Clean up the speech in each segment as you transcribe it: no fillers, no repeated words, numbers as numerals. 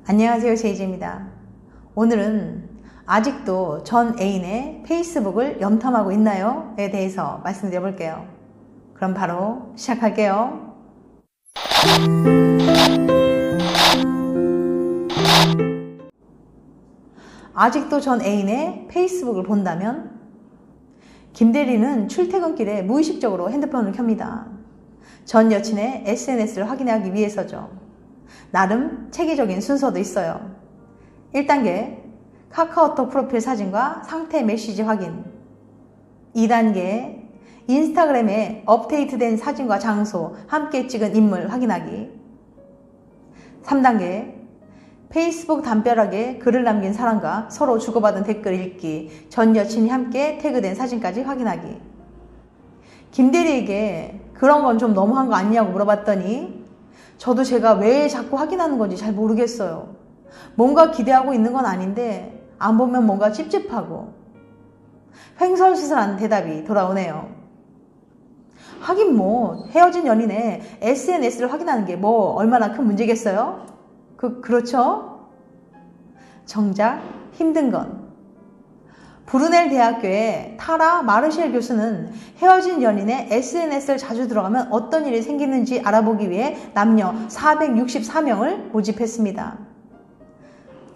안녕하세요, 제이지입니다. 오늘은 아직도 전 애인의 페이스북을 염탐하고 있나요? 에 대해서 말씀드려 볼게요. 그럼 바로 시작할게요. 아직도 전 애인의 페이스북을 본다면? 김대리는 출퇴근길에 무의식적으로 핸드폰을 켭니다. 전 여친의 SNS를 확인하기 위해서죠. 나름 체계적인 순서도 있어요. 1단계 카카오톡 프로필 사진과 상태 메시지 확인. 2단계 인스타그램에 업데이트된 사진과 장소, 함께 찍은 인물 확인하기. 3단계 페이스북 담벼락에 글을 남긴 사람과 서로 주고받은 댓글 읽기, 전 여친이 함께 태그된 사진까지 확인하기. 김대리에게 그런 건 좀 너무한 거 아니냐고 물어봤더니 저도 제가 왜 자꾸 확인하는 건지 잘 모르겠어요. 뭔가 기대하고 있는 건 아닌데 안 보면 뭔가 찝찝하고. 횡설수설한 대답이 돌아오네요. 하긴 뭐 헤어진 연인의 SNS를 확인하는 게 뭐 얼마나 큰 문제겠어요? 그렇죠? 정작 힘든 건 브루넬 대학교의 타라 마르쉘 교수는 헤어진 연인의 SNS를 자주 들어가면 어떤 일이 생기는지 알아보기 위해 남녀 464명을 모집했습니다.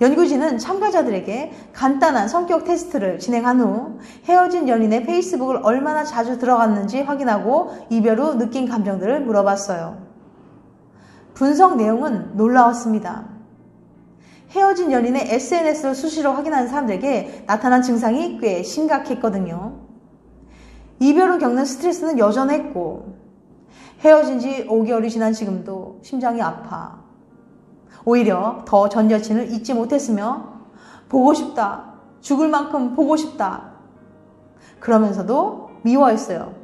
연구진은 참가자들에게 간단한 성격 테스트를 진행한 후 헤어진 연인의 페이스북을 얼마나 자주 들어갔는지 확인하고 이별 후 느낀 감정들을 물어봤어요. 분석 내용은 놀라웠습니다. 헤어진 연인의 SNS를 수시로 확인하는 사람들에게 나타난 증상이 꽤 심각했거든요. 이별 후 겪는 스트레스는 여전했고 헤어진 지 5개월이 지난 지금도 심장이 아파. 오히려 더 전 여친을 잊지 못했으며 보고 싶다, 죽을 만큼 보고 싶다. 그러면서도 미워했어요.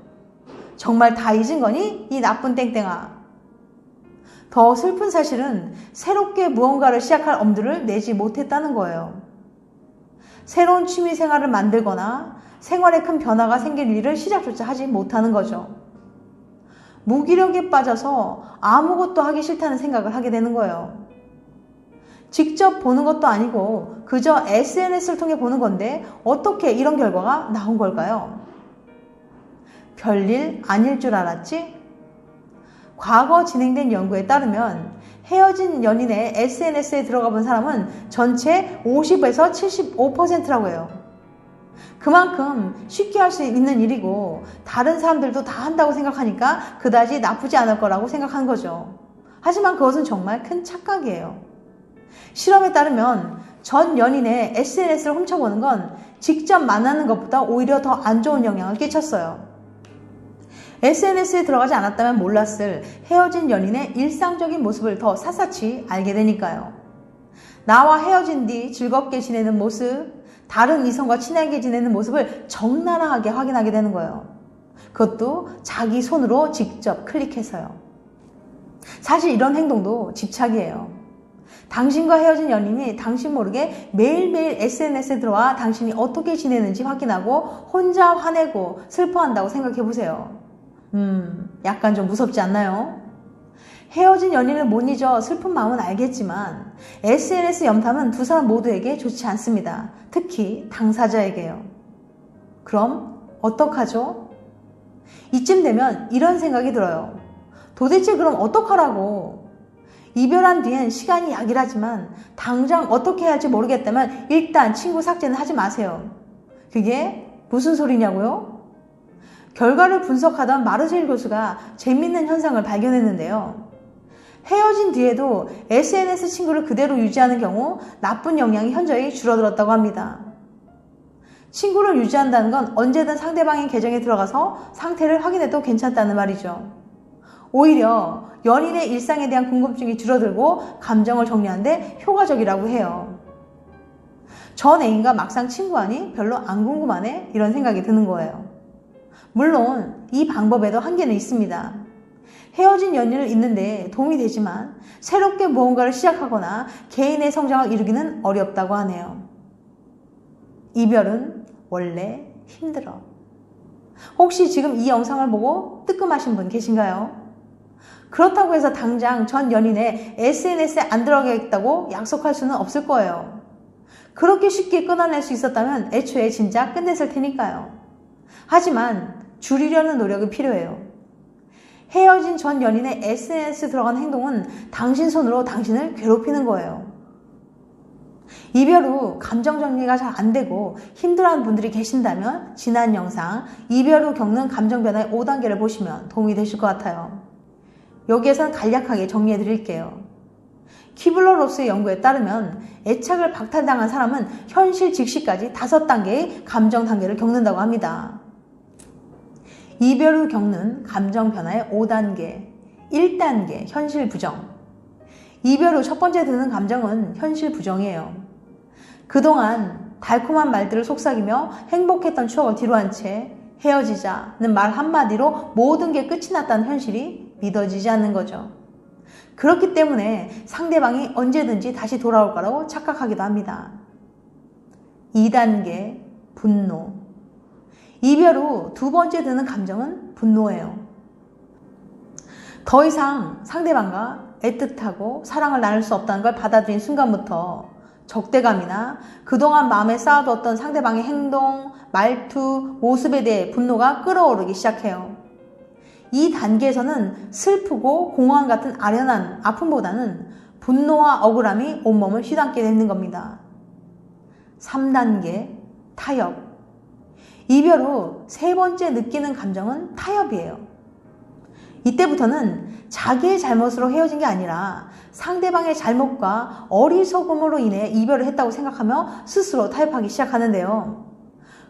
정말 다 잊은 거니? 이 나쁜 땡땡아. 더 슬픈 사실은 새롭게 무언가를 시작할 엄두를 내지 못했다는 거예요. 새로운 취미 생활을 만들거나 생활에 큰 변화가 생길 일을 시작조차 하지 못하는 거죠. 무기력에 빠져서 아무것도 하기 싫다는 생각을 하게 되는 거예요. 직접 보는 것도 아니고 그저 SNS를 통해 보는 건데 어떻게 이런 결과가 나온 걸까요? 별일 아닐 줄 알았지? 과거 진행된 연구에 따르면 헤어진 연인의 SNS에 들어가 본 사람은 전체 50에서 75%라고 해요. 그만큼 쉽게 할 수 있는 일이고 다른 사람들도 다 한다고 생각하니까 그다지 나쁘지 않을 거라고 생각한 거죠. 하지만 그것은 정말 큰 착각이에요. 실험에 따르면 전 연인의 SNS를 훔쳐보는 건 직접 만나는 것보다 오히려 더 안 좋은 영향을 끼쳤어요. SNS에 들어가지 않았다면 몰랐을 헤어진 연인의 일상적인 모습을 더 샅샅이 알게 되니까요. 나와 헤어진 뒤 즐겁게 지내는 모습, 다른 이성과 친하게 지내는 모습을 적나라하게 확인하게 되는 거예요. 그것도 자기 손으로 직접 클릭해서요. 사실 이런 행동도 집착이에요. 당신과 헤어진 연인이 당신 모르게 매일매일 SNS에 들어와 당신이 어떻게 지내는지 확인하고 혼자 화내고 슬퍼한다고 생각해 보세요. 약간 좀 무섭지 않나요? 헤어진 연인을 못 잊어 슬픈 마음은 알겠지만 SNS 염탐은 두 사람 모두에게 좋지 않습니다. 특히 당사자에게요. 그럼 어떡하죠? 이쯤 되면 이런 생각이 들어요. 도대체 그럼 어떡하라고? 이별한 뒤엔 시간이 약이라지만 당장 어떻게 해야 할지 모르겠다면 일단 친구 삭제는 하지 마세요. 그게 무슨 소리냐고요? 결과를 분석하던 마르셀 교수가 재밌는 현상을 발견했는데요. 헤어진 뒤에도 SNS 친구를 그대로 유지하는 경우 나쁜 영향이 현저히 줄어들었다고 합니다. 친구를 유지한다는 건 언제든 상대방의 계정에 들어가서 상태를 확인해도 괜찮다는 말이죠. 오히려 연인의 일상에 대한 궁금증이 줄어들고 감정을 정리하는데 효과적이라고 해요. 전 애인과 막상 친구하니 별로 안 궁금하네? 이런 생각이 드는 거예요. 물론 이 방법에도 한계는 있습니다. 헤어진 연인을 잊는데 도움이 되지만 새롭게 무언가를 시작하거나 개인의 성장을 이루기는 어렵다고 하네요. 이별은 원래 힘들어. 혹시 지금 이 영상을 보고 뜨끔하신 분 계신가요? 그렇다고 해서 당장 전 연인의 SNS에 안 들어가겠다고 약속할 수는 없을 거예요. 그렇게 쉽게 끊어낼 수 있었다면 애초에 진짜 끝냈을 테니까요. 하지만 줄이려는 노력이 필요해요. 헤어진 전 연인의 SNS에 들어간 행동은 당신 손으로 당신을 괴롭히는 거예요. 이별 후 감정 정리가 잘 안 되고 힘들어하는 분들이 계신다면 지난 영상 이별 후 겪는 감정 변화의 5단계를 보시면 도움이 되실 것 같아요. 여기에선 간략하게 정리해 드릴게요. 키블러-로스의 연구에 따르면 애착을 박탈당한 사람은 현실 직시까지 5단계의 감정 단계를 겪는다고 합니다. 이별 후 겪는 감정 변화의 5단계. 1단계 현실 부정. 이별 후 첫 번째 드는 감정은 현실 부정이에요. 그동안 달콤한 말들을 속삭이며 행복했던 추억을 뒤로한 채 헤어지자는 말 한마디로 모든 게 끝이 났다는 현실이 믿어지지 않는 거죠. 그렇기 때문에 상대방이 언제든지 다시 돌아올 거라고 착각하기도 합니다. 2단계 분노. 이별 후 두 번째 드는 감정은 분노예요. 더 이상 상대방과 애틋하고 사랑을 나눌 수 없다는 걸 받아들인 순간부터 적대감이나 그동안 마음에 쌓아두었던 상대방의 행동, 말투, 모습에 대해 분노가 끓어오르기 시작해요. 이 단계에서는 슬프고 공허함 같은 아련한 아픔보다는 분노와 억울함이 온몸을 휘감게 되는 겁니다. 3단계 타협. 이별 후 세 번째 느끼는 감정은 타협이에요. 이때부터는 자기의 잘못으로 헤어진 게 아니라 상대방의 잘못과 어리석음으로 인해 이별을 했다고 생각하며 스스로 타협하기 시작하는데요.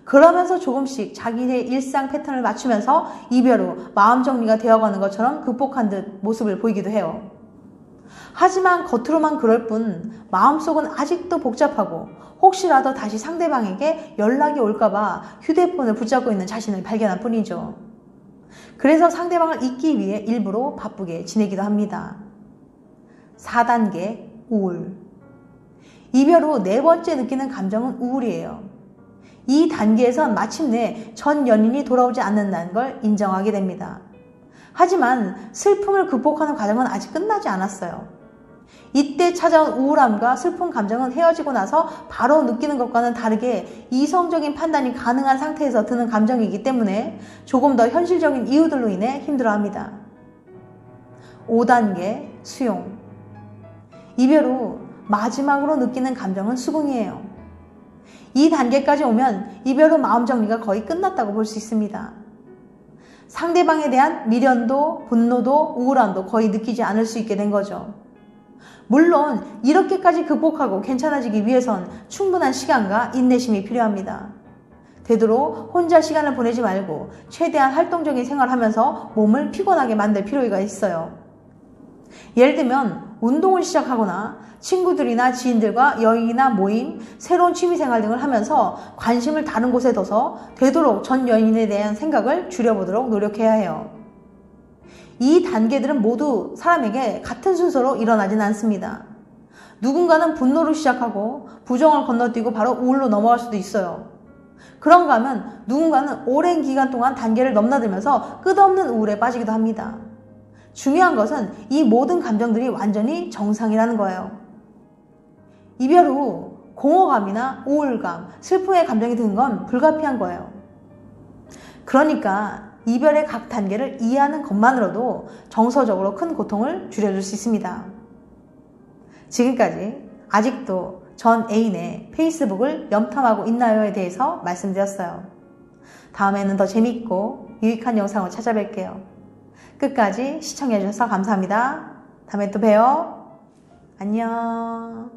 그러면서 조금씩 자기의 일상 패턴을 맞추면서 이별 후 마음 정리가 되어가는 것처럼 극복한 듯 모습을 보이기도 해요. 하지만 겉으로만 그럴 뿐 마음속은 아직도 복잡하고 혹시라도 다시 상대방에게 연락이 올까봐 휴대폰을 붙잡고 있는 자신을 발견한 뿐이죠. 그래서 상대방을 잊기 위해 일부러 바쁘게 지내기도 합니다. 4단계 우울. 이별 후 네 번째 느끼는 감정은 우울이에요. 이 단계에선 마침내 전 연인이 돌아오지 않는다는 걸 인정하게 됩니다. 하지만 슬픔을 극복하는 과정은 아직 끝나지 않았어요. 이때 찾아온 우울함과 슬픈 감정은 헤어지고 나서 바로 느끼는 것과는 다르게 이성적인 판단이 가능한 상태에서 드는 감정이기 때문에 조금 더 현실적인 이유들로 인해 힘들어합니다. 5단계 수용. 이별 후 마지막으로 느끼는 감정은 수긍이에요. 이 단계까지 오면 이별 후 마음 정리가 거의 끝났다고 볼 수 있습니다. 상대방에 대한 미련도 분노도 우울함도 거의 느끼지 않을 수 있게 된 거죠. 물론 이렇게까지 극복하고 괜찮아지기 위해선 충분한 시간과 인내심이 필요합니다. 되도록 혼자 시간을 보내지 말고 최대한 활동적인 생활을 하면서 몸을 피곤하게 만들 필요가 있어요. 예를 들면 운동을 시작하거나 친구들이나 지인들과 여행이나 모임, 새로운 취미생활 등을 하면서 관심을 다른 곳에 둬서 되도록 전 연인에 대한 생각을 줄여보도록 노력해야 해요. 이 단계들은 모두 사람에게 같은 순서로 일어나진 않습니다. 누군가는 분노로 시작하고 부정을 건너뛰고 바로 우울로 넘어갈 수도 있어요. 그런가 하면 누군가는 오랜 기간 동안 단계를 넘나들면서 끝없는 우울에 빠지기도 합니다. 중요한 것은 이 모든 감정들이 완전히 정상이라는 거예요. 이별 후 공허감이나 우울감, 슬픔의 감정이 드는 건 불가피한 거예요. 그러니까 이별의 각 단계를 이해하는 것만으로도 정서적으로 큰 고통을 줄여줄 수 있습니다. 지금까지 아직도 전 애인의 페이스북을 염탐하고 있나요에 대해서 말씀드렸어요. 다음에는 더 재밌고 유익한 영상으로 찾아뵐게요. 끝까지 시청해주셔서 감사합니다. 다음에 또 봬요. 안녕.